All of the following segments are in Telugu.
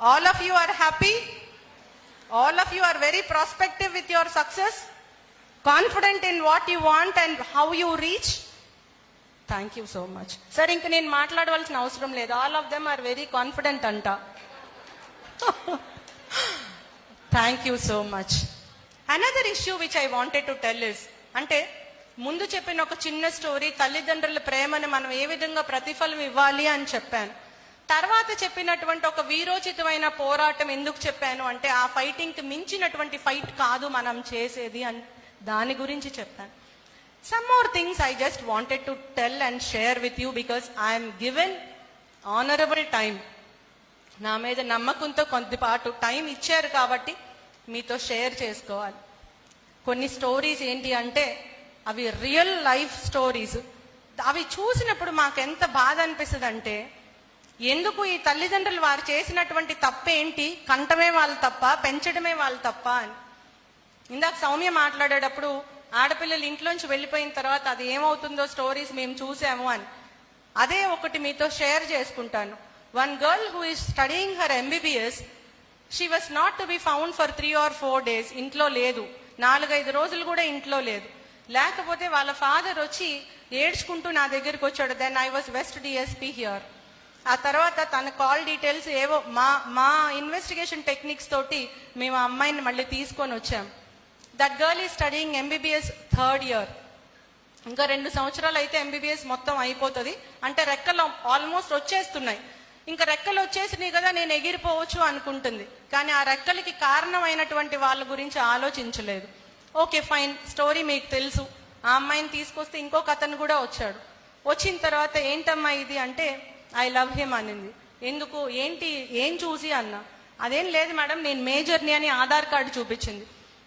All of you are happy. All of you are very prospective with your success, confident in what you want and how you reach. Thank you so much. Sir, ఇంక నేను మాట్లాడవలసిన అవసరం లేదు. All of them are very confident అంట. Thank you so much. Another issue which I wanted to tell is, అంటే ముందు చెప్పిన ఒక చిన్న స్టోరీ, తల్లిదండ్రుల ప్రేమను మనం ఏ విధంగా ప్రతిఫలం ఇవ్వాలి అని చెప్పాను. తర్వాత చెప్పినటువంటి ఒక వీరోచితమైన పోరాటం ఎందుకు చెప్పాను అంటే, ఆ ఫైటింగ్కి మించినటువంటి ఫైట్ కాదు మనం చేసేది అని దాని గురించి చెప్పాను. Some more things I just wanted to tell and share with you because I am given honorable time. నా మీద నమ్మకంతో కొద్దిపాటు టైం ఇచ్చారు కాబట్టి మీతో షేర్ చేసుకోవాలి. కొన్ని స్టోరీస్ ఏంటి అంటే అవి రియల్ లైఫ్ స్టోరీస్. అవి చూసినప్పుడు మాకు ఎంత బాధ అనిపిస్తుంది అంటే, ఎందుకు ఈ తల్లిదండ్రులు వారు చేసినటువంటి తప్పేంటి, కంటమే వాళ్ళు తప్ప, పెంచడమే వాళ్ళు తప్ప అని. ఇందాక సౌమ్య మాట్లాడేటప్పుడు ఆడపిల్లలు ఇంట్లోంచి వెళ్ళిపోయిన తర్వాత అది ఏమవుతుందో స్టోరీస్ మేము చూసాము అని. అదే ఒకటి మీతో షేర్ చేసుకుంటాను. One girl who is studying her MBBS, she was not to be found for 3 or 4 days. ఇంట్లో లేదు, 4-5 రోజులు కూడా ఇంట్లో లేదు. లేకపోతే వాళ్ళ ఫాదర్ వచ్చి ఏడ్చుకుంటూ నా దగ్గరికి వచ్చాడు. Then I was west DSP here. ఆ తర్వాత తన కాల్ డీటెయిల్స్ ఏవో మా ఇన్వెస్టిగేషన్ టెక్నిక్స్ తోటి మేము ఆ అమ్మాయిని మళ్ళీ తీసుకొని వచ్చాం. That girl is studying MBBS 3rd year. ఇంకా 2 సంవత్సరాలు అయితే MBBS మొత్తం అయిపోతుంది. అంటే రెక్కలు ఆల్మోస్ట్ వచ్చేస్తున్నాయి. ఇంకా రెక్కలు వచ్చేసినాయి కదా, నేను ఎగిరిపోవచ్చు అనుకుంటుంది. కానీ ఆ రెక్కలకి కారణమైనటువంటి వాళ్ళ గురించి ఆలోచించలేదు. ఓకే ఫైన్, స్టోరీ మీకు తెలుసు. ఆ అమ్మాయిని తీసుకొస్తే ఇంకొక అతను కూడా వచ్చాడు. వచ్చిన తర్వాత ఏంటమ్మా ఇది అంటే, ఐ లవ్ హిమ్ అనింది. ఎందుకు, ఏంటి, ఏం చూసి అన్నా. అదేం లేదు మేడం, నేను మేజర్ని అని ఆధార్ కార్డు చూపించింది.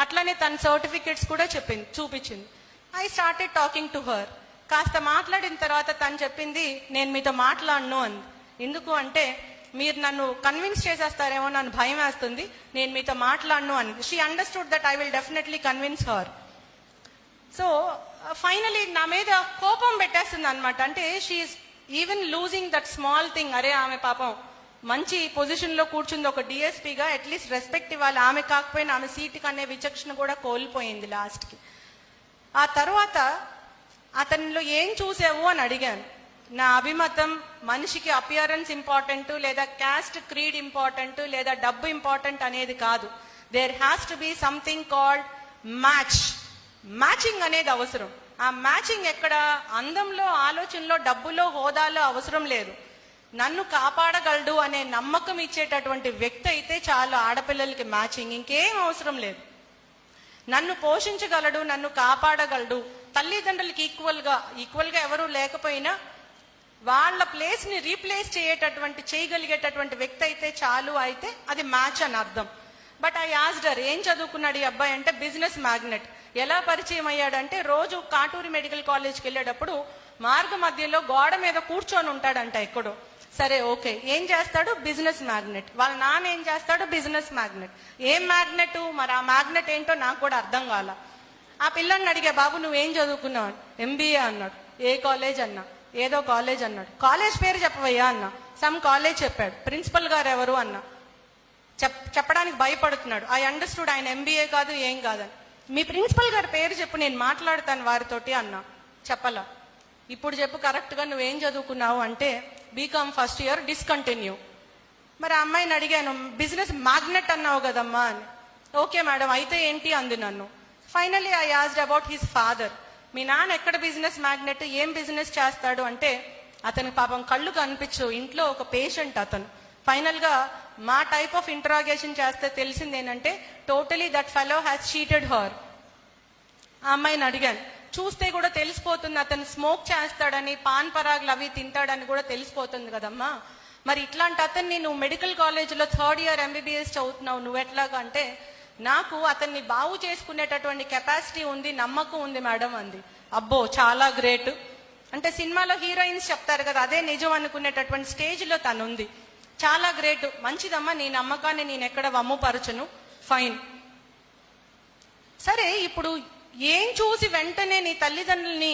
అట్లానే తన సర్టిఫికెట్స్ కూడా చూపించింది. I started talking to her. కాస్త మాట్లాడిన తర్వాత తను చెప్పింది, నేను మీతో మాట్లాడను అంది. ఎందుకు అంటే, మీరు నన్ను కన్విన్స్ చేసేస్తారేమో, నన్ను భయం వేస్తుంది, నేను మీతో మాట్లాడను అని. She understood that I will definitely convince her. So finally నా మీద కోపం పెట్టేస్తుంది అనమాట. అంటే she is even losing that small thing. అరే ఆమె పాపం మంచి పొజిషన్లో కూర్చుంది ఒక DSPగా, అట్లీస్ట్ రెస్పెక్ట్ ఇవ్వాలి. ఆమె కాకపోయినా ఆమె సీటుకి అనే విచక్షణ కూడా కోల్పోయింది లాస్ట్కి. ఆ తర్వాత అతనిలో ఏం చూసావు అని అడిగాను. నా అభిమతం, మనిషికి అపియరెన్స్ ఇంపార్టెంట్, లేదా క్యాస్ట్ క్రీడ్ ఇంపార్టెంట్, లేదా డబ్బు ఇంపార్టెంట్ అనేది కాదు. There has to be something called matching అనేది అవసరం. ఆ మ్యాచింగ్ ఎక్కడ? అందంలో, ఆలోచనలో, డబ్బులో, హోదాలో అవసరం లేదు. నన్ను కాపాడగలడు అనే నమ్మకం ఇచ్చేటటువంటి వ్యక్తి అయితే చాలు ఆడపిల్లలకి మ్యాచింగ్, ఇంకేం అవసరం లేదు. నన్ను పోషించగలడు, నన్ను కాపాడగలడు, తల్లిదండ్రులకి ఈక్వల్గా ఎవరూ లేకపోయినా వాళ్ళ ప్లేస్ని రీప్లేస్ చేయగలిగేటటువంటి వ్యక్తి అయితే చాలు. అయితే అది మ్యాచ్ అని అర్థం. బట్ ఐ ఆస్క్డ్ హర్, ఏం చదువుకున్నాడు ఈ అబ్బాయి అంటే, బిజినెస్ మ్యాగ్నెట్. ఎలా పరిచయం అయ్యాడంటే, రోజు కాటూరి మెడికల్ కాలేజ్కి వెళ్ళేటప్పుడు మార్గ మధ్యలో గోడ మీద కూర్చొని ఉంటాడంట ఎక్కడో. సరే ఓకే, ఏం చేస్తాడు? Business magnet. వాళ్ళ నాన్న ఏం చేస్తాడు? Business magnet. ఏం మ్యాగ్నెట్? మరి ఆ మ్యాగ్నెట్ ఏంటో నాకు కూడా అర్థం కాల. ఆ పిల్లని అడిగా, బాబు నువ్వేం చదువుకున్నావు? MBA అన్నాడు. ఏ కాలేజ్ అన్నా? ఏదో కాలేజ్ అన్నాడు. కాలేజ్ పేరు చెప్పవయ్యా అన్నా. సమ్ కాలేజ్ చెప్పాడు. ప్రిన్సిపల్ గారు ఎవరు అన్నా. చెప్పడానికి భయపడుతున్నాడు. ఐ అండర్స్టూడ్ ఆయన MBA కాదు, ఏం కాదని. మీ ప్రిన్సిపల్ గారి పేరు చెప్పు, నేను మాట్లాడతాను వారితోటి అన్నా. చెప్పలా. ఇప్పుడు చెప్పు కరెక్ట్గా నువ్వేం చదువుకున్నావు అంటే, BCom 1st year డిస్కంటిన్యూ. మరి ఆ అమ్మాయిని అడిగాను, బిజినెస్ మ్యాగ్నెట్ అన్నావు కదమ్మా అని. ఓకే మేడం, అయితే ఏంటి అంది నన్ను. Finally I asked about his father. మీ నాన్న ఎక్కడ బిజినెస్ మ్యాగ్నెట్, ఏం బిజినెస్ చేస్తాడు అంటే, అతనికి పాపం కళ్ళు కనిపించు, ఇంట్లో ఒక పేషెంట్ అతను. ఫైనల్గా మా టైప్ ఆఫ్ ఇంటరాగేషన్ చేస్తే తెలిసింది ఏంటంటే, totally that fellow has cheated her. ఆ అమ్మాయిని అడిగాను, చూస్తే కూడా తెలిసిపోతుంది అతను స్మోక్ చేస్తాడని, పాన్ పరాగులు అవి తింటాడని కూడా తెలిసిపోతుంది కదమ్మా. మరి ఇట్లాంటి అతన్ని నువ్వు మెడికల్ కాలేజ్లో 3rd year MBBS చదువుతున్నావు, నువ్వెట్లాగా అంటే, నాకు అతన్ని బాగు చేసుకునేటటువంటి కెపాసిటీ ఉంది, నమ్మకం ఉంది మేడం అంది. అబ్బో చాలా గ్రేట్. అంటే సినిమాలో హీరోయిన్స్ చెప్తారు కదా, అదే నిజం అనుకునేటటువంటి స్టేజ్లో తను ఉంది. చాలా గ్రేట్, మంచిదమ్మా, నీ నమ్మకాన్ని నేను ఎక్కడ వమ్ముపరచను. ఫైన్. సరే, ఇప్పుడు ఏం చూసి వెంటనే నీ తల్లిదండ్రుల్ని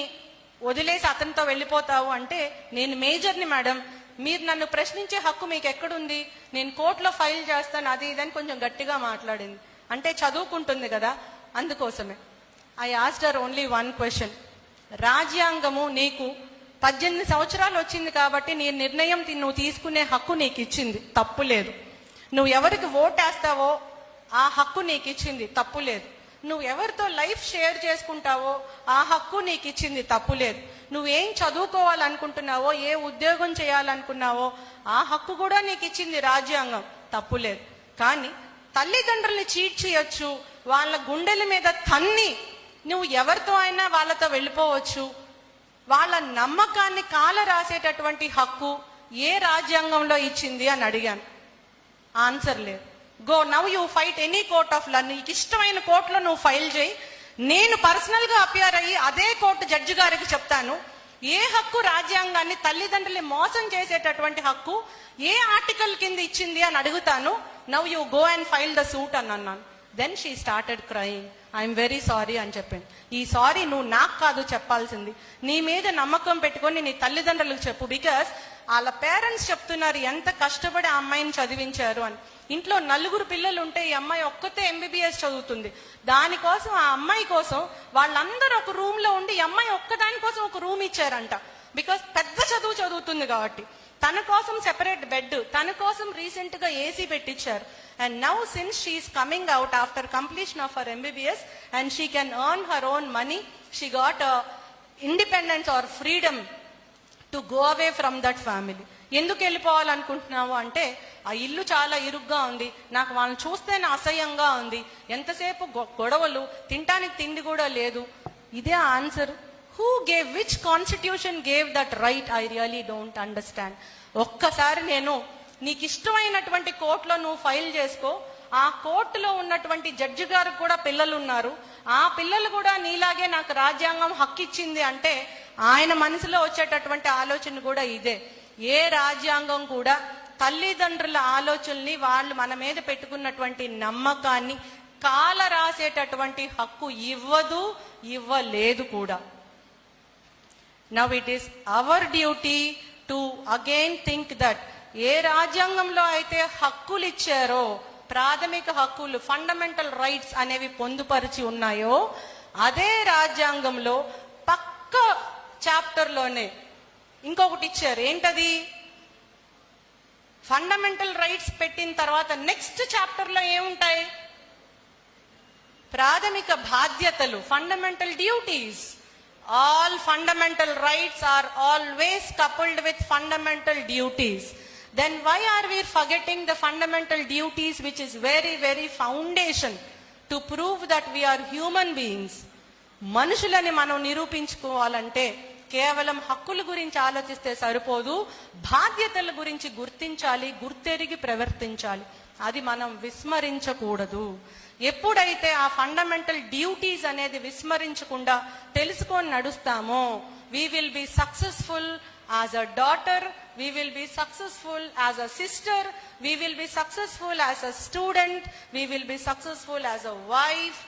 వదిలేసి అతనితో వెళ్ళిపోతావు అంటే, నేను మేజర్ని మేడం, మీరు నన్ను ప్రశ్నించే హక్కు మీకు ఎక్కడుంది? నేను కోర్టులో ఫైల్ చేస్తాను అది ఇదని కొంచెం గట్టిగా మాట్లాడింది. అంటే చదువుకుంటుంది కదా, అందుకోసమే. I asked her only one question. రాజ్యాంగము నీకు 18 సంవత్సరాలు వచ్చింది కాబట్టి నీ నిర్ణయం నువ్వు తీసుకునే హక్కు నీకు ఇచ్చింది, తప్పు లేదు. నువ్వు ఎవరికి ఓటేస్తావో ఆ హక్కు నీకు ఇచ్చింది, తప్పు లేదు. నువ్వు ఎవరితో లైఫ్ షేర్ చేసుకుంటావో ఆ హక్కు నీకు ఇచ్చింది, తప్పు లేదు. నువ్వేం చదువుకోవాలనుకుంటున్నావో, ఏ ఉద్యోగం చేయాలనుకున్నావో ఆ హక్కు కూడా నీకు ఇచ్చింది రాజ్యాంగం, తప్పు లేదు. కానీ తల్లిదండ్రుల్ని చీట్ చేయొచ్చు, వాళ్ళ గుండెల మీద తన్ని నువ్వు ఎవరితో అయినా వాళ్ళతో వెళ్ళిపోవచ్చు. వాళ్ళ నమ్మకాన్ని కాల రాసేటటువంటి హక్కు ఏ రాజ్యాంగంలో ఇచ్చింది అని అడిగాను. ఆన్సర్ లేదు. Go now you fight any court of law. నీకు ఇష్టమైన కోర్టులో నువ్వు ఫైల్ చేయి. నేను పర్సనల్ గా అపియర్ అయ్యి అదే కోర్టు జడ్జి గారికి చెప్తాను ఏ హక్కు రాజ్యాంగాన్ని తల్లిదండ్రుల్ని మోసం చేసేటటువంటి హక్కు ఏ ఆర్టికల్ కింద ఇచ్చింది అని అడుగుతాను. Now you go and file the suit అని అన్నాను. Then she started crying. I'm very sorry అని చెప్పాను. ఈ సారీ నువ్వు నాకు కాదు చెప్పాల్సింది, నీ మీద నమ్మకం పెట్టుకొని నీ తల్లిదండ్రులకు చెప్పు. బికాస్ వాళ్ళ పేరెంట్స్ చెప్తున్నారు ఎంత కష్టపడి ఆ అమ్మాయిని చదివించారు అని. ఇంట్లో 4 పిల్లలు ఉంటే ఈ అమ్మాయి ఒక్కతే ఎంబీబీఎస్ చదువుతుంది. దానికోసం ఆ అమ్మాయి కోసం వాళ్ళందరూ ఒక రూమ్ లో ఉండి ఈ అమ్మాయి ఒక్కదాని కోసం ఒక రూమ్ ఇచ్చారంట. బికాస్ పెద్ద చదువు చదువుతుంది కాబట్టి తన కోసం సెపరేట్ బెడ్, తన కోసం రీసెంట్ గా ఏసీ పెట్టించారు. And now since she is coming out after completion of her MBBS and she can earn her own money, she got independence or freedom to go away from that family. ఎందుకు వెళ్ళిపోవాలనుకుంటున్నావు అంటే ఆ ఇల్లు చాలా ఇరుగ్గా ఉంది, నాకు వాళ్ళని చూస్తేనే అసహ్యంగా ఉంది, ఎంతసేపు గొడవలు, తినటానికి తిండి కూడా లేదు. ఇదే answer. Who gave, which constitution gave that right? I really don't understand. ఒక్కసారి నేను నీకు ఇష్టమైనటువంటి కోర్టులో నువ్వు ఫైల్ చేసుకో. ఆ కోర్టులో ఉన్నటువంటి జడ్జి గారికి కూడా పిల్లలు ఉన్నారు. ఆ పిల్లలు కూడా నీలాగే నాకు రాజ్యాంగం హక్కు ఇచ్చింది అంటే ఆయన మనసులో వచ్చేటటువంటి ఆలోచన కూడా ఇదే. ఏ రాజ్యాంగం కూడా తల్లిదండ్రుల ఆలోచనల్ని, వాళ్ళు మన మీద పెట్టుకున్నటువంటి నమ్మకాన్ని కాల రాసేటటువంటి హక్కు ఇవ్వదు, ఇవ్వలేదు కూడా. Now it is our duty to again think that ఏ రాజ్యాంగంలో అయితే హక్కులు ఇచ్చారో, ప్రాథమిక హక్కులు, ఫండమెంటల్ రైట్స్ అనేవి పొందుపరిచి ఉన్నాయో అదే రాజ్యాంగంలో పక్క చాప్టర్ లోనే ఇంకొకటి ఇచ్చారు. ఏంటది? ఫండమెంటల్ రైట్స్ పెట్టిన తర్వాత నెక్స్ట్ చాప్టర్ లో ఏముంటాయి? ప్రాథమిక బాధ్యతలు, fundamental duties. All fundamental rights are always coupled with fundamental duties. Then why are we forgetting the fundamental duties, which is very, very foundation to prove that we are human beings? మనుషులని మనం నిరూపించుకోవాలంటే కేవలం హక్కుల గురించి ఆలోచిస్తే సరిపోదు, బాధ్యతల గురించి గుర్తించాలి, గుర్తెరిగి ప్రవర్తించాలి. అది మనం విస్మరించకూడదు. ఎప్పుడైతే ఆ ఫండమెంటల్ డ్యూటీస్ అనేది విస్మరించకుండా తెలుసుకొని నడుస్తామో, we will be successful as a daughter, we will be successful as a sister, we will be successful as a student, we will be successful as a wife,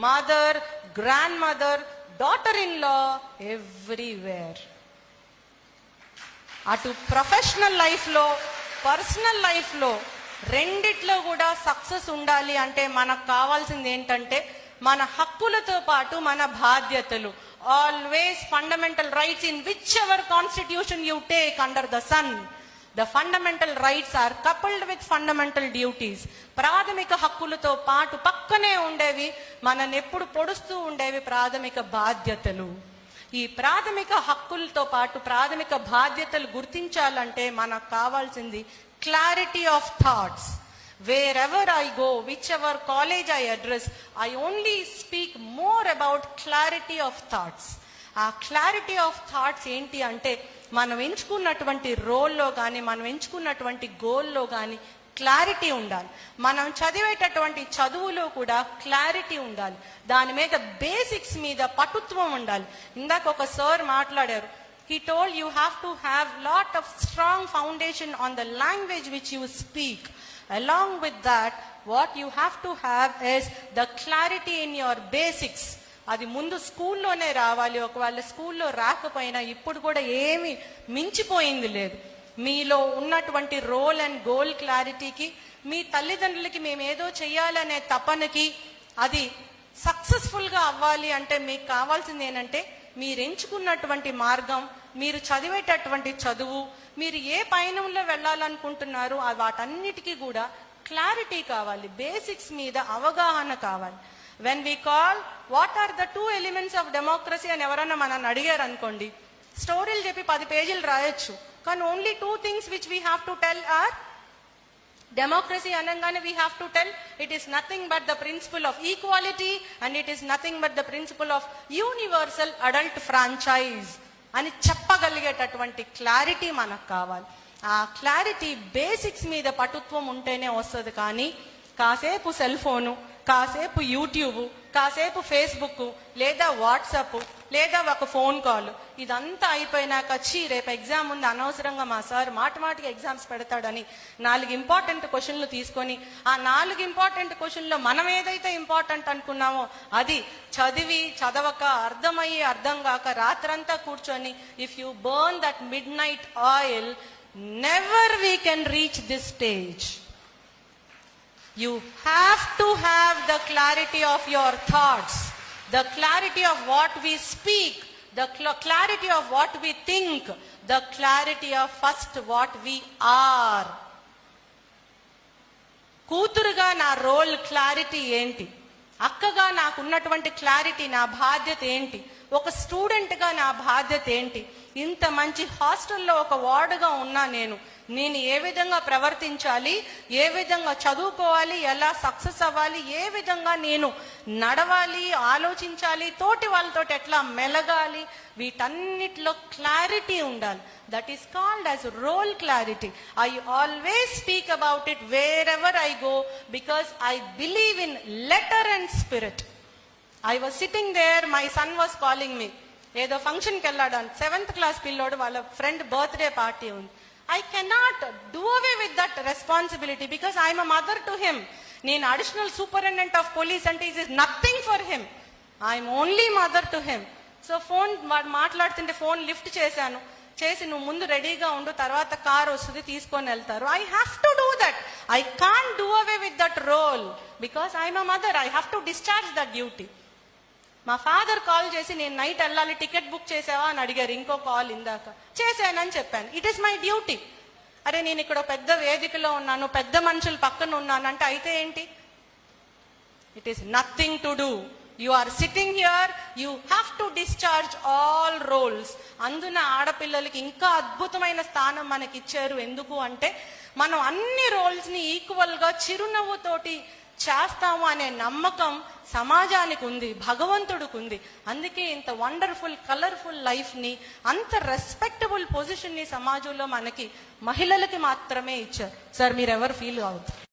mother, grandmother, daughter-in-law, everywhere. అటు ప్రొఫెషనల్ లైఫ్ లో, పర్సనల్ లైఫ్ లో రెండిట్లో కూడా సక్సెస్ ఉండాలి అంటే మనకు కావాల్సింది ఏంటంటే మన హక్కులతో పాటు మన బాధ్యతలు. Always fundamental rights in which ever constitution you take under the sun, the fundamental rights are coupled with fundamental duties. ప్రాథమిక హక్కులతో పాటు పక్కనే ఉండేవి, మనల్ని ఎప్పుడు పొడుస్తూ ఉండేవి ప్రాథమిక బాధ్యతలు. ఈ ప్రాథమిక హక్కులతో పాటు ప్రాథమిక బాధ్యతలు గుర్తించాలంటే మనకు కావాల్సింది clarity of thoughts. Wherever I go, whichever college I address, I only speak more about clarity of thoughts. ఆ క్లారిటీ ఆఫ్ థాట్స్ ఏంటి అంటే మనం ఎంచుకున్నటువంటి రోల్లో కానీ, మనం ఎంచుకున్నటువంటి గోల్లో కానీ క్లారిటీ ఉండాలి. మనం చదివేటటువంటి చదువులో కూడా క్లారిటీ ఉండాలి. దాని మీద బేసిక్స్ మీద పటుత్వం ఉండాలి. ఇందాక ఒక సార్ మాట్లాడారు. He told you have to have lot of strong foundation on the language which you speak. Along with that, what you have to have is the clarity in your basics. అది ముందు స్కూల్లోనే రావాలి. ఒకవేళ స్కూల్లో రాకపోయినా ఇప్పుడు కూడా ఏమి మించిపోయింది లేదు. మీలో ఉన్నటువంటి రోల్ అండ్ గోల్ క్లారిటీకి, మీ తల్లిదండ్రులకి మేమేదో చెయ్యాలనే తపనకి, అది సక్సెస్ఫుల్గా అవ్వాలి అంటే మీకు కావాల్సింది ఏంటంటే మీరు ఎంచుకున్నటువంటి మార్గం, మీరు చదివేటటువంటి చదువు, మీరు ఏ పయనంలో వెళ్ళాలనుకుంటున్నారో వాటన్నిటికీ కూడా క్లారిటీ కావాలి, బేసిక్స్ మీద అవగాహన కావాలి. When we call what are the 2 elements of democracy అని ఎవరన్నా మనల్ని అడిగారు అనుకోండి, స్టోరీలు చెప్పి 10 పేజీలు రాయొచ్చు, కానీ only 2 things which we have to tell or democracy అనగానే we have to tell it is nothing but the principle of equality and it is nothing but the principle of universal adult franchise అని చెప్పగలిగేటటువంటి క్లారిటీ మనకు కావాలి. ఆ క్లారిటీ బేసిక్స్ మీద పటుత్వం ఉంటేనే వస్తుంది. కానీ కాసేపు సెల్ ఫోను, కాసేపు యూట్యూబ్, కాసేపు ఫేస్బుక్, లేదా వాట్సాప్, లేదా ఒక ఫోన్ కాల్, ఇదంతా అయిపోయినాక రేపు ఎగ్జామ్ ఉంది, అనవసరంగా మా సార్ మాటికి ఎగ్జామ్స్ పెడతాడని 4 ఇంపార్టెంట్ క్వశ్చన్లు తీసుకొని ఆ 4 ఇంపార్టెంట్ క్వశ్చన్లో మనం ఏదైతే ఇంపార్టెంట్ అనుకున్నామో అది చదవక, అర్థం కాక రాత్రంతా కూర్చొని, if you burn that mid night oil, never we can reach this stage. You have to have the clarity of your thoughts, the clarity of what we speak, the clarity of what we think, the clarity of first what we are. కూతురుగా నా రోల్ క్లారిటీ ఏంటి, అక్కగా నాకున్నటువంటి క్లారిటీ, నా బాధ్యత ఏంటి, ఒక స్టూడెంట్గా నా బాధ్యత ఏంటి, ఇంత మంచి హాస్టల్లో ఒక వార్డుగా ఉన్నా నేను ఏ విధంగా ప్రవర్తించాలి, ఏ విధంగా చదువుకోవాలి, ఎలా సక్సెస్ అవ్వాలి, ఏ విధంగా నేను నడవాలి, ఆలోచించాలి, తోటి వాళ్ళతో ఎట్లా మెలగాలి, వీటన్నిటిలో క్లారిటీ ఉండాలి. That is called as role clarity. I always speak about it where ever I go, because I believe in letter and spirit. I was sitting there, my son was calling me. ఏదో ఫంక్షన్కి వెళ్ళాడు, 7th క్లాస్ పిల్లోడు, వాళ్ళ ఫ్రెండ్ బర్త్డే పార్టీ ఉంది. I cannot do away with that responsibility because I am a mother to him. నేను అడిషనల్ సూపరింటెండెంట్ ఆఫ్ పోలీస్ అంటే it is nothing for him. I'm only mother to him. So phone మాట్లాడుతుంటే ఫోన్ లిఫ్ట్ చేసి నువ్వు ముందు రెడీగా ఉండు, తర్వాత కార్ వస్తుంది తీసుకొని వెళ్తారు. I have to do that. I can't do away with that role because I'm a mother. I have to discharge that duty. మా ఫాదర్ కాల్ చేసి నేను నైట్ వెళ్ళాలి, టికెట్ బుక్ చేసావా అని అడిగారు. ఇంకో కాల్ ఇందాక చేశానని చెప్పాను. It is my duty. అరే నేను ఇక్కడ పెద్ద వేదికలో ఉన్నాను, పెద్ద మనుషులు పక్కన ఉన్నాను అంటే అయితే ఏంటి? It is nothing to do. You are sitting here, you have to discharge all roles. అందున ఆడపిల్లలకి ఇంకా అద్భుతమైన స్థానం మనకి ఇచ్చారు. ఎందుకు అంటే మనం అన్ని రోల్స్ ని ఈక్వల్ గా చిరునవ్వుతోటి చేస్తాము అనే నమ్మకం సమాజానికి ఉంది, భగవంతుడికి ఉంది. అందుకే ఇంత వండర్ఫుల్ కలర్ఫుల్ లైఫ్ ని, అంత రెస్పెక్టబుల్ పొజిషన్ ని సమాజంలో మనకి మహిళలకి మాత్రమే ఇచ్చారు. సార్ మీరెవరు ఫీల్ అవుతారు?